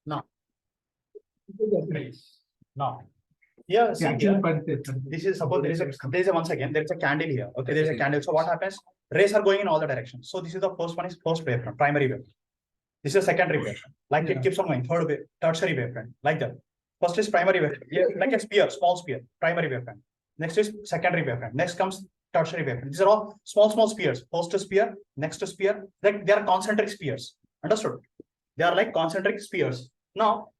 Now. Now. Here, see here, this is suppose there is a once again there is a candle here. Okay, there is a candle. So what happens? Rays are going in all the directions. So this is the first one is first wavefront, primary wave. This is a secondary wavefront. Like it keeps on going. Third wave, tertiary wavefront, like that. First is primary wave, like a sphere, small sphere, primary wavefront. Next is secondary wavefront. Next comes tertiary wavefront. These are all small spheres. First sphere, next sphere. Like they are concentric spheres. Understood? They are like concentric spheres. Now,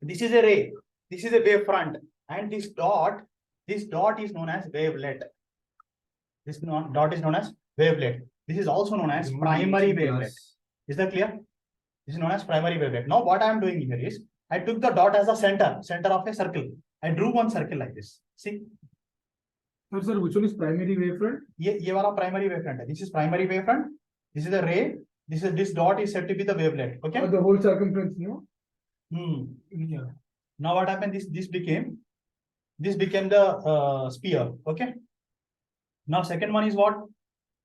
this is a ray. This is a wavefront, and this dot is known as wavelet. This dot is known as wavelet. This is also known as primary wavelet. Is that clear? This is known as primary wavelet. Now, what I am doing here is I took the dot as a center of a circle. I drew one circle like this. See? No, sir, which one is primary wavefront? Ye wala primary wavefront. This is primary wavefront. This is the ray. This dot is said to be the wavelet. Okay. The whole circumference, no? Yeah. Now what happened? This became the sphere. Okay. Now second one is what?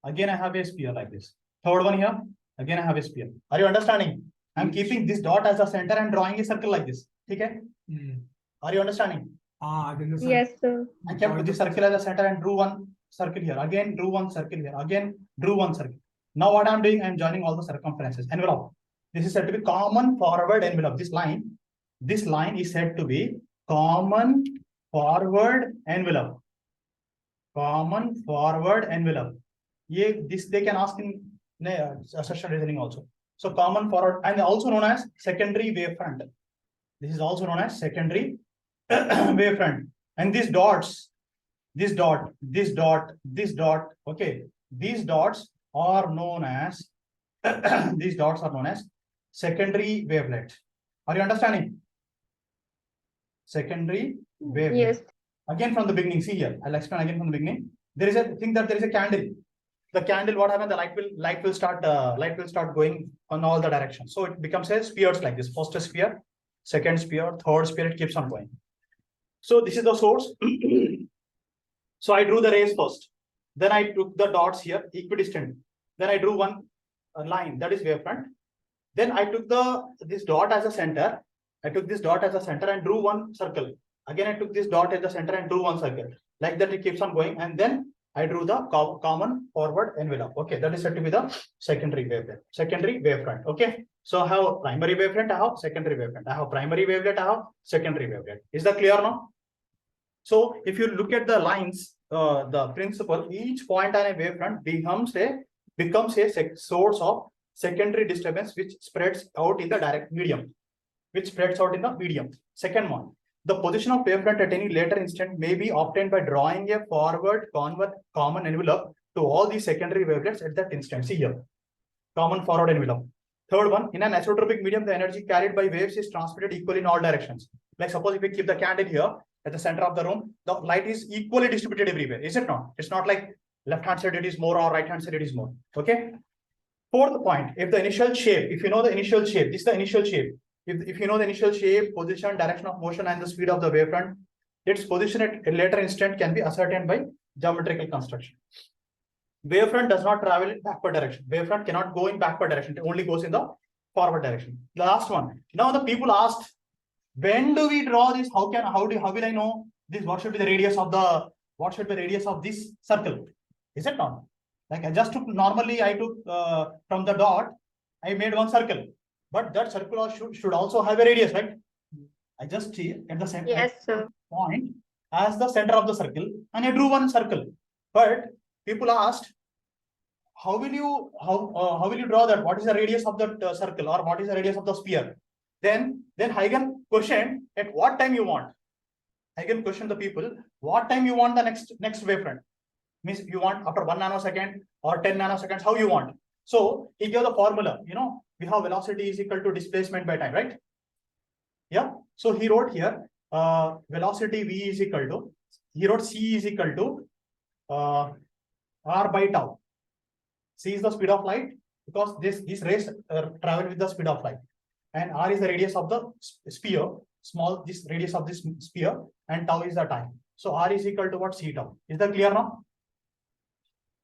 Again I have a sphere like this. Third one here. Again I have a sphere. Are you understanding? I'm keeping this dot as a center and drawing a circle like this. Okay. Are you understanding? Yes, sir. I kept this circle as a center and drew one circle here. Again drew one circle here. Again drew one circle. Now what I'm doing? I'm joining all the circumferences. Envelope. This is said to be common forward envelope. This line is said to be common forward envelope. Common forward envelope. This they can ask in assertion reasoning also. So common forward and also known as secondary wavefront. This is also known as secondary wavefront. And these dots, this dot, okay, these dots are known as secondary wavelet. Are you understanding? Secondary wavelet. Yes. Again from the beginning, see here. I'll explain again from the beginning. There is a thing that there is a candle. The candle, what happens? The light will start going on all the directions. So it becomes a spheres like this. First sphere, second sphere, third sphere. It keeps on going. So this is the source. So I drew the rays first. Then I took the dots here, equidistant. Then I drew one line, that is wavefront. Then I took this dot as a center. I took this dot as a center and drew one circle. Again, I took this dot as the center and drew one circle. Like that, it keeps on going. And then I drew the common forward envelope. Okay, that is said to be the secondary wavelet, secondary wavefront. Okay, so I have primary wavefront, I have secondary wavefront. I have primary wavelet, I have secondary wavelet. Is that clear now? So if you look at the lines, the principle, each point on a wavefront becomes a source of secondary disturbance which spreads out in the direct medium. Second one, the position of wavefront at any later instant may be obtained by drawing a forward common envelope to all these secondary wavelets at that instant. See here, common forward envelope. Third one, in an isotropic medium, the energy carried by waves is transmitted equally in all directions. Like suppose if we keep the candle here at the center of the room, the light is equally distributed everywhere. Is it not? It's not like left hand side it is more or right hand side it is more. Okay. Fourth point, if the initial shape, if you know the initial shape, this is the initial shape. If you know the initial shape, position, direction of motion, and the speed of the wavefront, its position at a later instant can be ascertained by geometrical construction. Wavefront does not travel in backward direction. Wavefront cannot go in backward direction. It only goes in the forward direction. The last one. Now the people asked, when do we draw this? How will I know this? What should be the radius of this circle? Is it not? Like I just took normally I took from the dot, I made one circle. But that circle should also have a radius, right? I just see at the same point as the center of the circle, and I drew one circle. But people asked, how will you draw that? What is the radius of that circle, or what is the radius of the sphere? Then Huygens questioned at what time you want. Huygens questioned the people, what time you want the next wavefront? Means you want after 1 nanosecond or 10 nanoseconds, how you want. So he gave the formula, we have velocity is equal to displacement by time, right? Yeah. So he wrote here, velocity V is equal to, he wrote C is equal to R by tau. C is the speed of light because these rays travel with the speed of light. And R is the radius of the sphere, this radius of this sphere, and tau is the time. So R is equal to what? C tau. Is that clear now?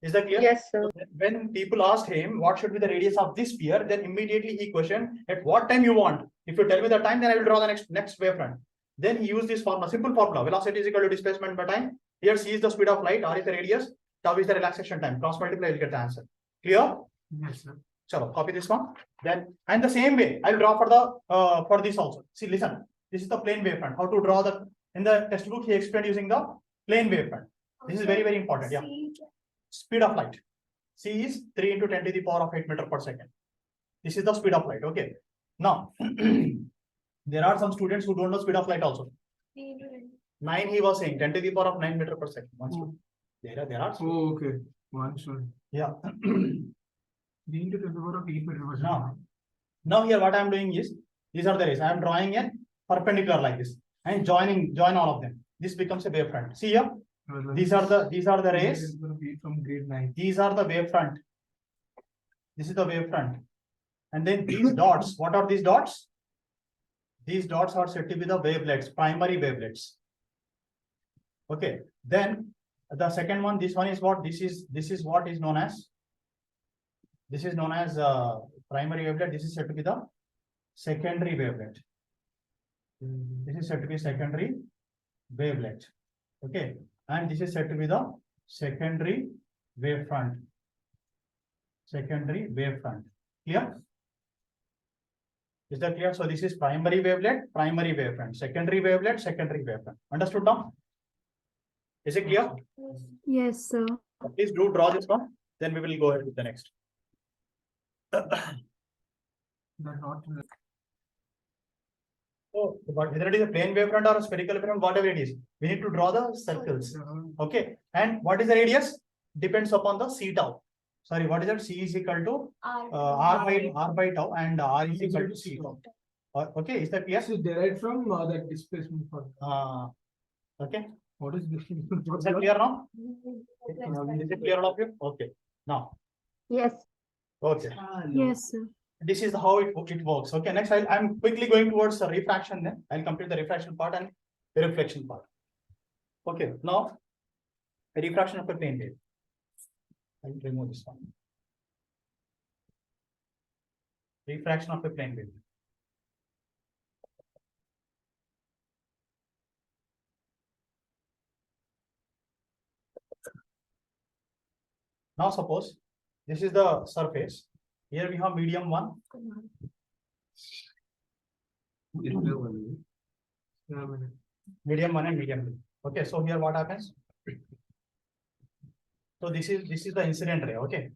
Is that clear? Yes, sir. When people asked him what should be the radius of this sphere, then immediately he questioned at what time you want. If you tell me the time, then I will draw the next wavefront. Then he used this formula, simple formula: velocity is equal to displacement by time. Here c is the speed of light, r is the radius, tau is the relaxation time. Cross multiply, you will get the answer. Clear? Yes, sir. Chalo, copy this one. Then, and the same way, I'll draw for this also. See, listen, this is the plane wavefront. How to draw the, in the textbook, he explained using the plane wavefront. This is very, very important. Yeah. Speed of light. C is 3 into 10 to the power of 8 meter per second. This is the speed of light. Okay. Now, there are some students who don't know speed of light also. 9 he was saying, 10 to the power of 9 meter per second. There are. Oh, okay. One shot. Yeah. 3 into 10 to the power of 8 meter per second. Now here what I am doing is, these are the rays. I am drawing a perpendicular like this and join all of them. This becomes a wavefront. See here. These are the rays. From grade 9. These are the wavefront. This is the wavefront. And then these dots, what are these dots? These dots are said to be the wavelets, primary wavelets. Okay. Then the second one, this one is what? This is what is known as. This is known as primary wavelet. This is said to be the secondary wavelet. This is said to be secondary wavelet. Okay. And this is said to be the secondary wavefront. Secondary wavefront. Clear? Is that clear? So this is primary wavelet, primary wavefront. Secondary wavelet, secondary wavefront. Understood now? Is it clear? Yes, sir. Please do draw this one. Then we will go ahead with the next. Oh, but whether it is a plane wavefront or a spherical wavefront, whatever it is, we need to draw the circles. Okay. And what is the radius? Depends upon the c tau. Sorry, what is that? C is equal to r by tau, and r is equal to c tau. Okay, is that clear? This is derived from that displacement for. Okay. What is displacement? Is that clear now? Is it clear all of you? Okay. Now. Yes. Okay. Yes, sir. This is how it works. Okay. Next, I'm quickly going towards the refraction. Then I'll complete the refraction part and the reflection part. Okay. Now, the refraction of a plane wave. I'll remove this one. Refraction of a plane wave. Now suppose this is the surface. Here we have medium 1. Medium 1 and medium 2. Okay, so here what happens? So this is the incident ray. Okay,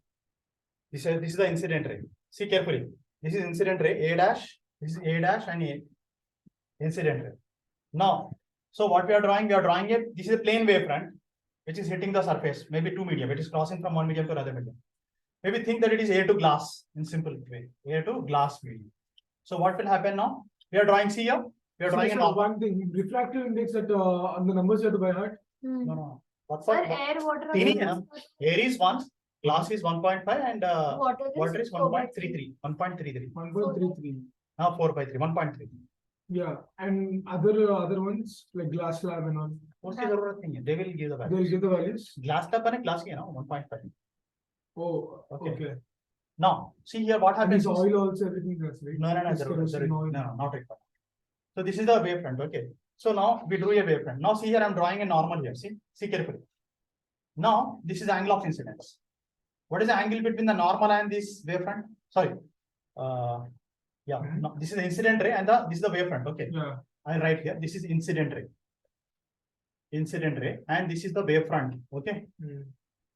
this is the incident ray. See carefully. This is incident ray A dash. This is A dash and A incident ray. Now, so what we are drawing? We are drawing it. This is a plane wavefront which is hitting the surface. Maybe 2 medium. It is crossing from one medium to another medium. Maybe think that it is air to glass in simple way. Air to glass medium. So what will happen now? We are drawing. See here. We are drawing one thing. Refractive index at on the numbers you have to by heart. No. What's Sir, that? air, water. Air is 1, glass is 1.5, and water is 1.33. 1.33. 1.33. Now 4 by 3. 1.3. Yeah, and other ones like glass slab and all. What's the other thing? They will give the They'll values. give the values. Glass slab and glass here, 1.5. Oh, okay. Now, see here what And happens. it's oil also, everything that's right. No, not required. So this is the wavefront. Okay. So now we drew a wavefront. Now see here I'm drawing a normal here. See carefully. Now this is angle of incidence. What is the angle between the normal and this wavefront? Sorry. Yeah. No, this is the incident ray and this is the wavefront. Okay. Yeah. I'll write here. This is incident ray. Incident ray, and this is the wavefront. Okay.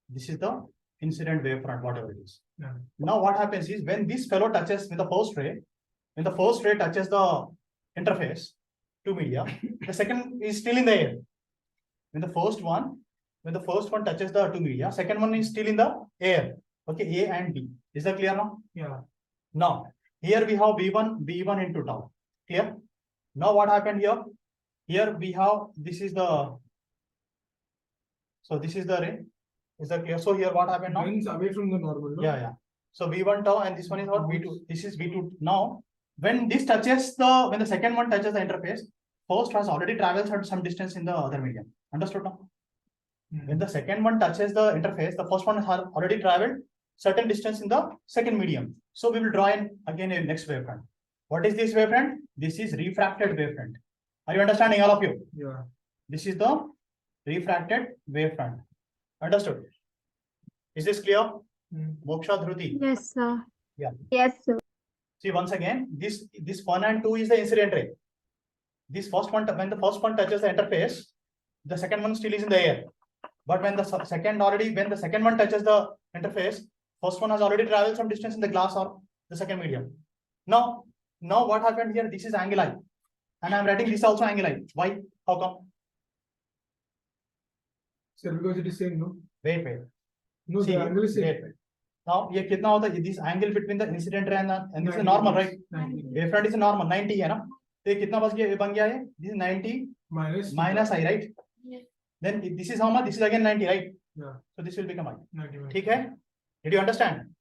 This is the incident wavefront, whatever it is. Yeah. Now what happens is when this fellow touches with the first ray, when the first ray touches the interface to media, the second is still in the air. When the first one touches the two media, second one is still in the air. Okay, A and B. Is that clear now? Yeah. Now here we have V1 into tau. Clear? Now what happened here? Here we have this is the ray. Is that clear? So here what happened now? It's away from the normal. No? Yeah. So V1 tau and this one is what? V2. This is V2. Now, when this touches when the second one touches the interface, first has already traveled some distance in the other medium. Understood now? When the second one touches the interface, the first one has already traveled certain distance in the second medium. So we will draw in again a next wavefront. What is this wavefront? This is refracted wavefront. Are you understanding, all of you? Yeah. This is the refracted wavefront. Understood? Is this clear? Moksha, Dhruti? Yes, sir. Yes, sir. See, once again, this 1 and 2 is the incident ray. This first one, when the first one touches the interface, the second one still is in the air. But when the second one touches the interface, first one has already traveled some distance in the glass or the second medium. Now what happened here? This is angle I, and I'm writing this also angle I. Why? How come? Sir, because it is same, no? Wait. No, See, the angle is same. wait. Now, ये कितना होता है? This angle between the incident ray and this is normal, right? 90. Wavefront is normal, 90 है ना? तो ये कितना बन गया है? This is 90 minus I, right? Yes. Then this is how much? This is again 90, right? Yeah. So this will become I. 90. ठीक है? Did you understand?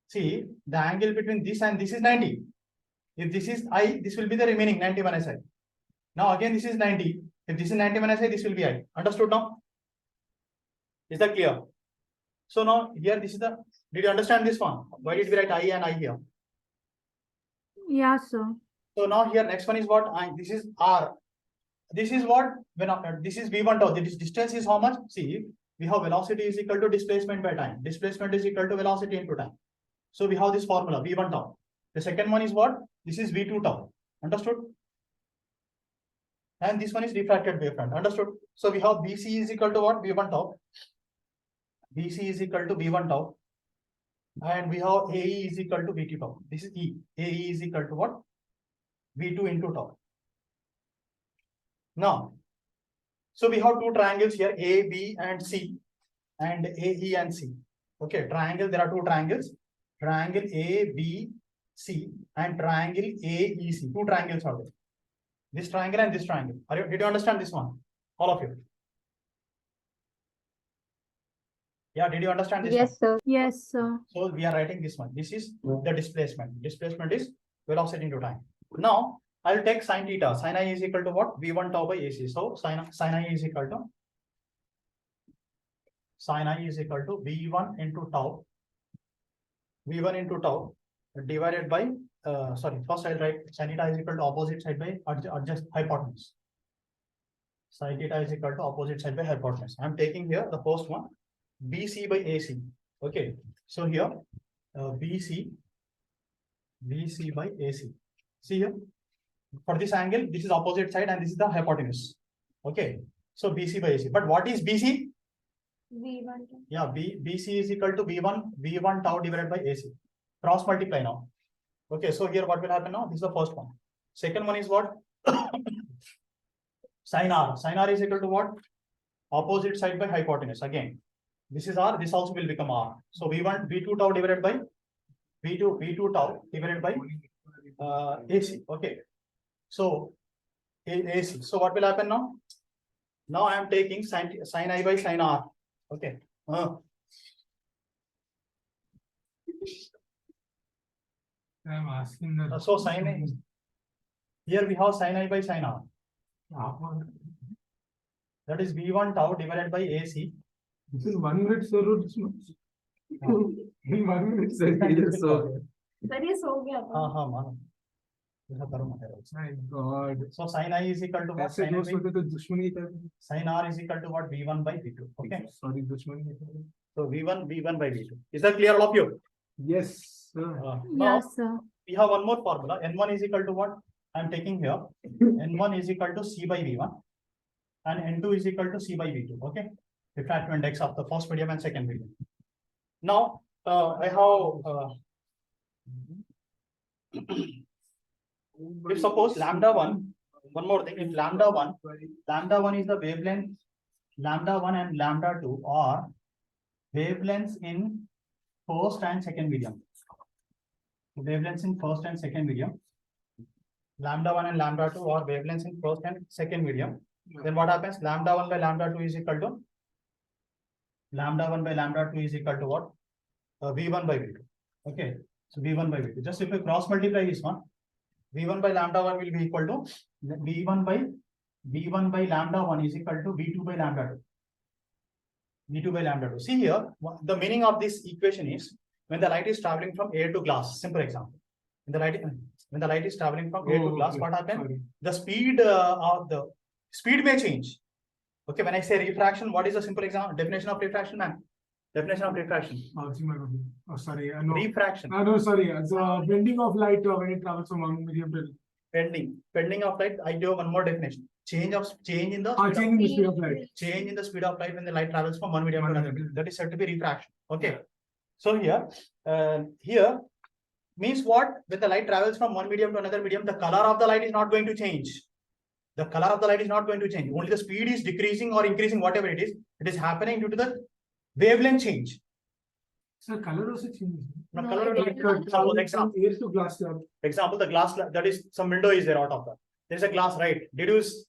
See, the angle between this and this is 90. If this is I, this will be the remaining 90 minus I. Now again this is 90. If this is 90 minus I, this will be I. Understood now? Is that clear? So now here this is the. Did you understand this one? Why did we write I and I here? Yeah, sir. So now here next one is what? This is R. This is what? When this is V1 tau. This distance is how much? See, we have velocity is equal to displacement by time. Displacement is equal to velocity into time. So we have this formula V1 tau. The second one is what? This is V2 tau. Understood? And this one is refracted wavefront. Understood? So we have BC is equal to what? V1 tau. BC is equal to V1 tau. And we have AE is equal to V2 tau. This is E. AE is equal to what? V2 into tau. Now, so we have two triangles here, A, B, and C, and AE and C. Okay, triangle, there are two triangles, triangle A, B, C, and triangle AEC. Two triangles are there. This triangle and this triangle. Did you understand this one? All of you? Yeah, did you understand this one? Yes, sir. Yes, sir. So we are writing this one. This is the displacement. Displacement is velocity into time. Now I'll take sine theta. Sine I is equal to what? V1 tau by AC. So sine I is equal to V1 into tau. V1 into tau divided by first I'll write sine theta is equal to opposite side by adjust hypotenuse. Sine theta is equal to opposite side by hypotenuse. I'm taking here the first one, BC by AC. Okay, so here BC by AC. See here, for this angle, this is opposite side and this is the hypotenuse. Okay, so BC by AC. But what is BC? V1. Yeah, BC is equal to V1 tau divided by AC. Cross multiply now. Okay, so here what will happen now? This is the first one. Second one is what? Sin R. Sin R is equal to what? Opposite side by hypotenuse. Again, this is R. This also will become R. So V2 tau divided by V2 tau divided by AC. Okay. So AC. So what will happen now? Now I am taking sin I by sin R. Okay. I'm asking that. So sin I. Here we have sin I by sin R. That is V1 tau divided by AC. This is 1 minute, sir. This much. In 1 minute, sir. So. Very so. My God. So sin I is equal to what? ऐसे दोस्त होते तो दुश्मनी था. Sin R is equal to what? V1 by V2. Okay. Sorry, दुश्मनी था. So V1 by V2. Is that clear, all of you? Yes, sir. Now Yes, sir. we have one more formula. N1 is equal to what? I'm taking here. N1 is equal to C by V1 and N2 is equal to C by V2. Okay. Refractive index of the first medium and second medium. Now I have if suppose lambda 1, one more thing, if lambda 1 is the wavelength, lambda 1 and lambda 2 are wavelengths in first and second medium. Wavelengths in first and second medium. Lambda 1 and lambda 2 are wavelengths in first and second medium. Then what happens? Lambda 1 by lambda 2 is equal to lambda 1 by lambda 2 is equal to what? V1 by V2. Okay. So V1 by V2. Just if we cross multiply this one, V1 by lambda 1 will be equal to V1 by lambda 1 is equal to V2 by lambda 2. V2 by lambda 2. See here, the meaning of this equation is when the light is traveling from air to glass. Simple example. When the light is traveling from air to glass, what happens? Sorry. The speed of the speed may change. Okay, when I say refraction, what is the simple example definition of refraction, man? Definition of refraction. Oh, sorry. No. Refraction. No, sorry. It's a bending of light when it travels from one medium to Bending of light. I give one more definition. Change in the speed of light. Change in the speed of light when the light travels from one medium to another medium. That is said to be refraction. Okay. So here means what? When the light travels from one medium to another medium, the color of the light is not going to change. The color of the light is not going to change. Only the speed is decreasing or increasing, whatever it is. It is happening due to the wavelength change. So color also changes. No, No, color. it does not. Example. Air to glass. Example, the glass, that is some window is there out of that. There's a glass, right? Is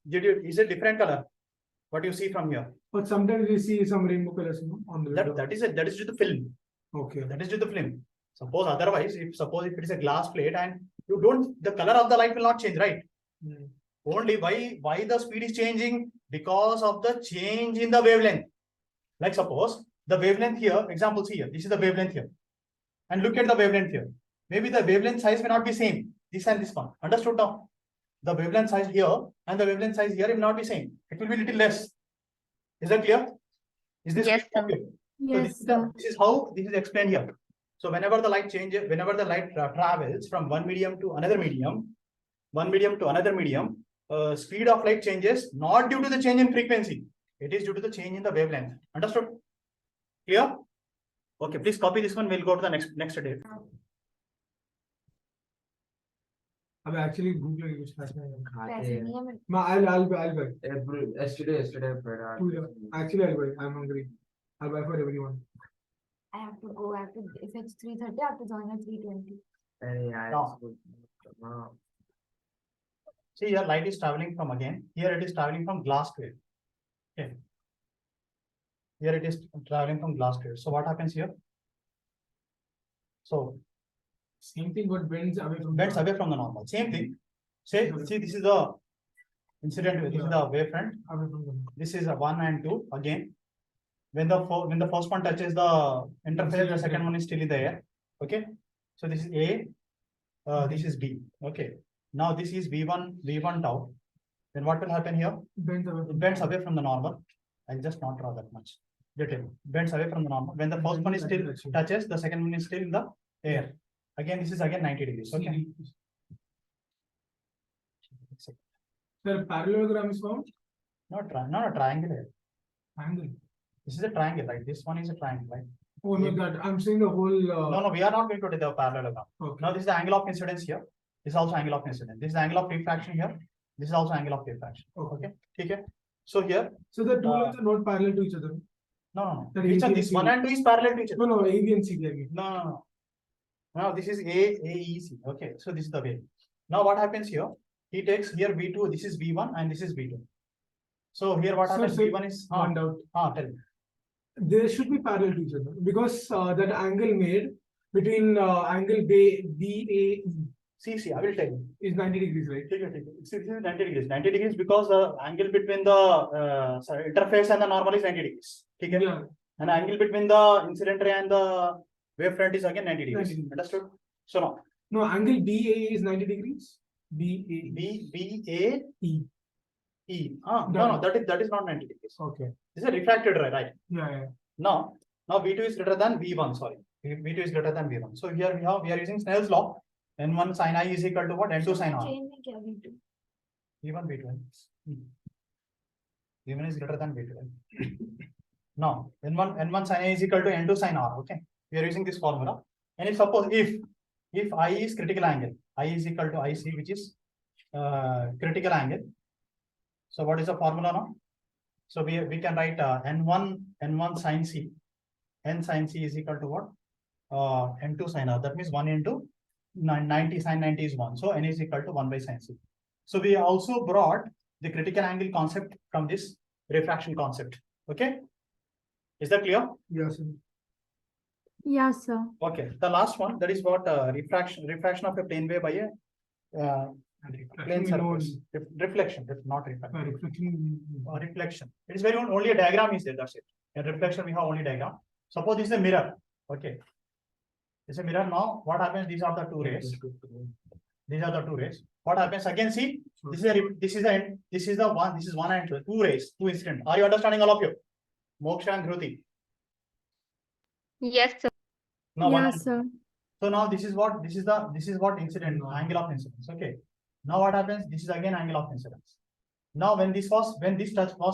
it different color? What you see from here? But sometimes we see some rainbow colors on the window. That is due to the film. Okay. That is due to the film. Suppose otherwise, if it is a glass plate and you don't, the color of the light will not change, right? Only why the speed is changing? Because of the change in the wavelength. Like suppose the wavelength here, example here, this is the wavelength here. And look at the wavelength here. Maybe the wavelength size may not be same. This and this one. Understood now? The wavelength size here and the wavelength size here will not be same. It will be little less. Is that clear? Is this Yes, sir. clear? Yes, So this is how this is explained here. So whenever the light changes, whenever the light travels from one medium to another medium, speed of light changes not due to the change in frequency. It is due to the change in the wavelength. Understood? Clear? Okay, please copy this one. We'll go to the next day. I'm actually Googling which class पैसे नहीं है मेरे I'll buy. Yesterday I read. Actually, I'll buy. I'm hungry. I'll buy for everyone. I have to go. If it's 3:30, I have to join at 3:20. No. See here, light is traveling from here it is traveling from glass to air. Okay. Here it is traveling from glass to air. So what happens here? So Same thing, but bends away from the normal. Same thing. See, this is the incident. This is the wavefront. away from them. This is a 1 and 2 again. When the first one touches the interface, the second one is still in the air. Okay. So this is A. This is B. Okay. Now this is V1 tau. Then what will happen here? It bends away from the normal. I'll just not draw that much. Get it? Bends away from the normal. When the first one is still touches, the second one is still in the air. Again, this is again 90 degrees. Okay. Sir, parallelogram is found? Not a triangle here. Angle. This is a triangle, right? This one is a triangle, right? Oh, no, that I'm saying the whole. No, we are not going to do the parallelogram. Okay. Now this is the angle of incidence here. This is also angle of incidence. This is the angle of refraction here. This is also angle of refraction. Okay. Okay. So here. So the two lines are not parallel to each other. No. That Which one? AB This 1 and 2 is parallel to each other. No, A, B, and C. I mean. No. Now this is AEC. Okay. So this is the way. Now what happens here? He takes here V2. This is V1 and this is V2. So here what happens? V1 is one doubt. Tell me. They should be parallel to each other because that angle made between angle BAE See, I will tell you. is 90 degrees, right? This is 90 degrees. 90 degrees because the angle between the interface and the normal is 90 degrees. Okay? Yeah. And angle between the incident ray and the wavefront is again 90 degrees. 90 degrees. Understood? So now. No, angle BAE is 90 degrees. BAE. No, that is not 90 degrees. Okay. This is a refracted ray, right? Yeah. Now V2 is greater than V1. Sorry, V2 is greater than V1. So here we are using Snell's law. N1 sin I is equal to what? N2 sin R. Change नहीं किया V2. V1 V2. V1 is greater than V2. Now N1 sin I is equal to N2 sin R. Okay, we are using this formula. And if suppose if I is critical angle, I is equal to IC, which is critical angle. So what is the formula now? So we can write N1 sin C. N sin C is equal to what? N2 sin R. That means 1 into 90 sin 90 is 1. So N is equal to 1 by sin C. So we also brought the critical angle concept from this refraction concept. Okay. Is that clear? Yes. Yes, sir. Okay. The last one, that is what refraction of a plane wave by a plane surface. Reflection, not refraction. Reflection. Reflection. It is very only a diagram is there. That's it. In reflection, we have only diagram. Suppose this is a mirror. Okay. This is a mirror. Now, what happens? These are the two rays. These are the two rays. What happens? Again, see, this is the one. This is one and two rays, two incident. Are you understanding, all of you? Moksha and Dhruti. Yes, sir. Now, one Yeah, and- sir. So now this is what incident angle of incidence. Okay. Now what happens? This is again angle of incidence. Now when this was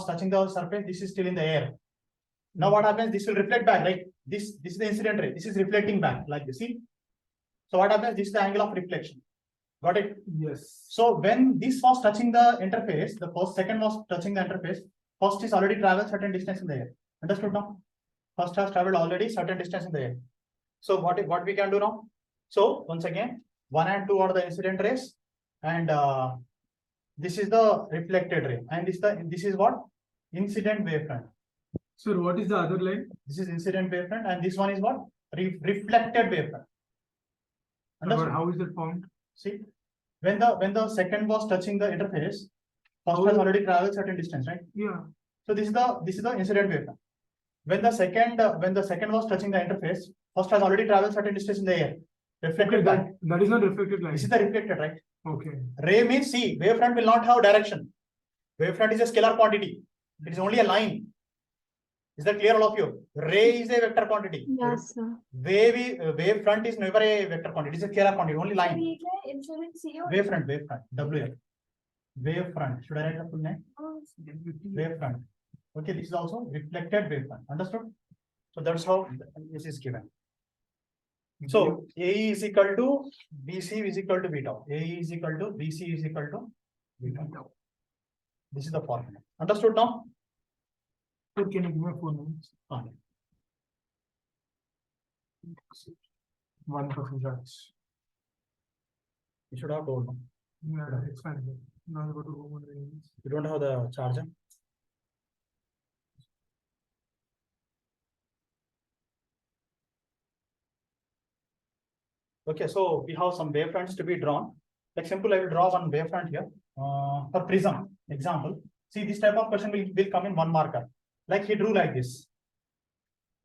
touching the surface, this is still in the air. Now what happens? This will reflect back, like this is the incident ray. This is reflecting back like this. See. So what happens? This is the angle of reflection. Got it? Yes. So when this was touching the interface, second was touching the interface. First is already traveled certain distance in the air. Understood now? First has traveled already certain distance in the air. So what we can do now? So once again, 1 and 2 are the incident rays, and this is the reflected ray, and this is what? Incident wavefront. Sir, what is the other line? This is incident wavefront, and this one is what? Reflected wavefront. But Understood? how is it formed? See, when the second was touching the interface, first has already traveled certain distance, right? Yeah. So this is the incident wavefront. When the second was touching the interface, first has already traveled certain distance in the air. Reflected Okay, back. that is not reflected line. This is the reflected, right? Okay. Ray means, see, wavefront will not have direction. Wavefront is a scalar quantity. It is only a line. Is that clear, all of you? Ray is a vector quantity. Yes, sir. Wavefront is never a vector quantity. It is a scalar quantity, only line. Wavefront. WF. Wavefront. Should I write the full name? Wavefront. Okay, this is also reflected wavefront. Understood? So that's how this is given. So AE is equal to BC is equal to beta. AE is equal to BC is equal to beta. This is the formula. Understood now? Sir, can you give me 4 minutes? 1% charge. You should have told. Yeah, it's fine. Now I go to home. You don't have the charger. Okay, so we have some wavefronts to be drawn. Like simple, I will draw one wavefront here. For prism example, see, this type of question will come in one marker. Like he drew like this.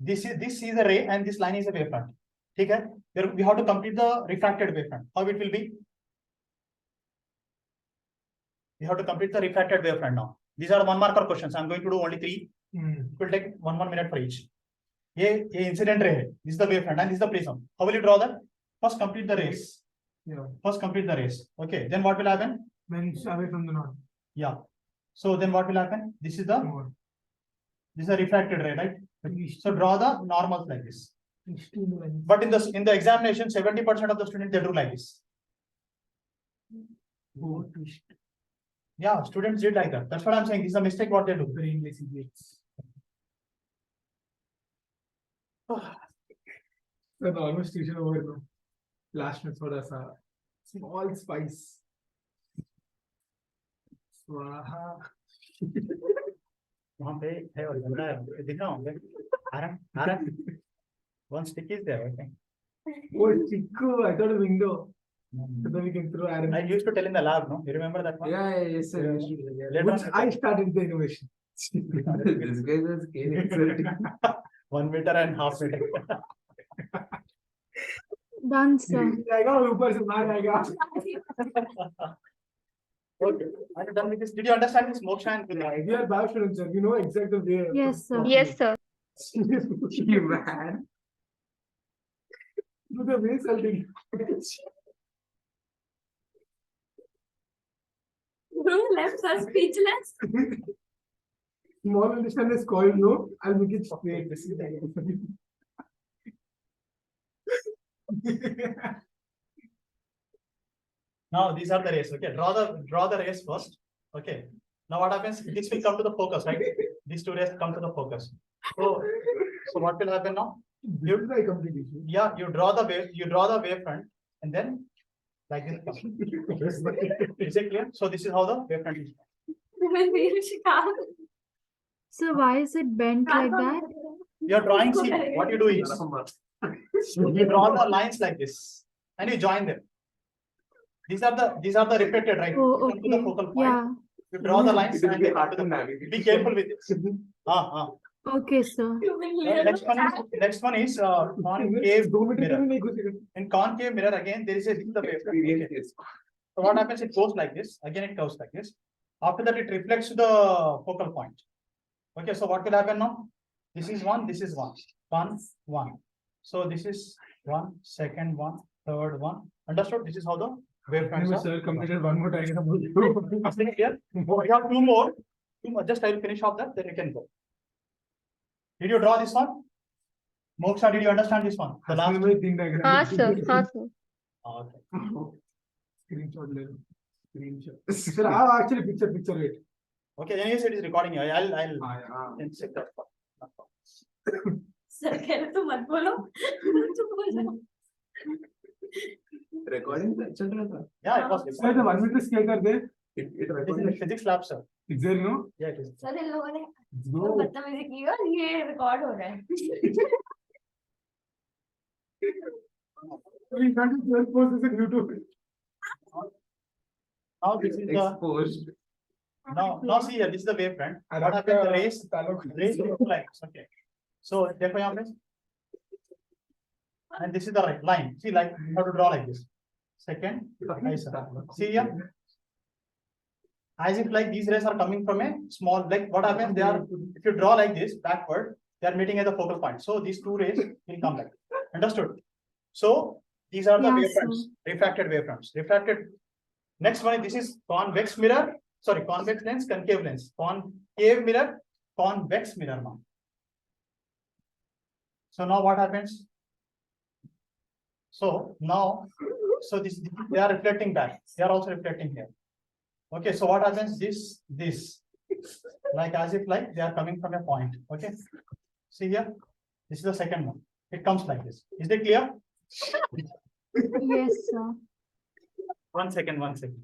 This is a ray and this line is a wavefront. Okay, here we have to complete the refracted wavefront. How it will be? We have to complete the refracted wavefront now. These are one marker questions. I'm going to do only 3. It will take one minute for each. A incident ray. This is the wavefront and this is the prism. How will you draw that? First complete the rays. Yeah. First complete the rays. Okay. Then what will happen? When it's away from the north. Yeah. So then what will happen? This is the refracted ray, right? So draw the normals like this. But in the examination, 70% of the students they do like this. Yeah, students did like that. That's what I'm saying. This is a mistake what they do. Very lazy idiots. Then almost tuition over now. Last में थोड़ा सा small spice. स्वाहा. वहाँ पे है और बंदा है दिख रहा हूँ आराम one stick is there. Okay. Oh, Chico, I thought a window. So then we can throw iron. I used to tell in the lab, no? You remember that one? Yeah, yes, sir. Later Which on, I started the innovation. This guy was scared. 1 meter and half meter. Done, sir. जाएगा और ऊपर से मार आएगा. Okay. Are you done with this? Did you understand this moksha and We are bad students, sir. We know exactly where. Yes, sir. Yes, sir. You man. Do the way salting. Left are speechless. Small intestine is coiled, no? I'll make it straight. Now these are the rays. Okay, draw the rays first. Okay. Now what happens? This will come to the focus, right? These two rays come to the focus. So what will happen now? This is my complete issue. Yeah, you draw the wavefront, and then like this. Is it clear? So this is how the wavefront is. So why is it bent like that? You're drawing. See, what you do is you draw the lines like this, and you join them. These are the reflected, right? Oh, Come to the okay. focal point. Yeah. You draw the lines and you come to the. Be careful with this. Okay, sir. Next one is concave mirror. In concave mirror, again, there is a the wavefront. Okay. So what happens? It goes like this. Again, it goes like this. After that, it reflects to the focal point. Okay, so what will happen now? This is one, this is one. One. So this is one, second one, third one. Understood? This is how the wavefronts are. Sir completed one more time. Something here. We have two more. Just I will finish off that, then we can go. Did you draw this one? Moksha, did you understand this one? The last. हाँ sir, हाँ sir. Okay. Screenshot ले लो. Screenshot. Sir, I actually picture wait. Okay, anyways, it is recording here. I'll check that part. Sir कह रहे तो मत बोलो चुप हो जाओ Recording चल रहा था. Yeah, it was Sir, the 1 meter scale कर दे. It This is recorded. in physics lab, sir. Is there no? Yeah, it is. Sir इन लोगों ने No. बदतमीजी की और ये रिकॉर्ड हो रहा है We can't just post this on YouTube. Now this is the Exposed. now see here. This is the wavefront. What happens? The rays will look like this. Okay. So therefore, यहाँ पे and this is the right line. See, like you have to draw like this. Second, ऐसा. See here. As if like these rays are coming from a small, like what happens, they are, if you draw like this backward, they are meeting at the focal point. So these two rays will come like, understood? So these are the Yeah, wavefronts, refracted wavefronts, refracted. Next one, this is convex mirror, sorry, convex lens, concave lens, concave mirror, convex mirror now. So now what happens? So now, so this, they are reflecting back, they are also reflecting here. Okay, so what happens? This, like as if like they are coming from a point. Okay, see here, this is the second one. It comes like this. Is it clear? Yes, sir. 1 second, 1 second.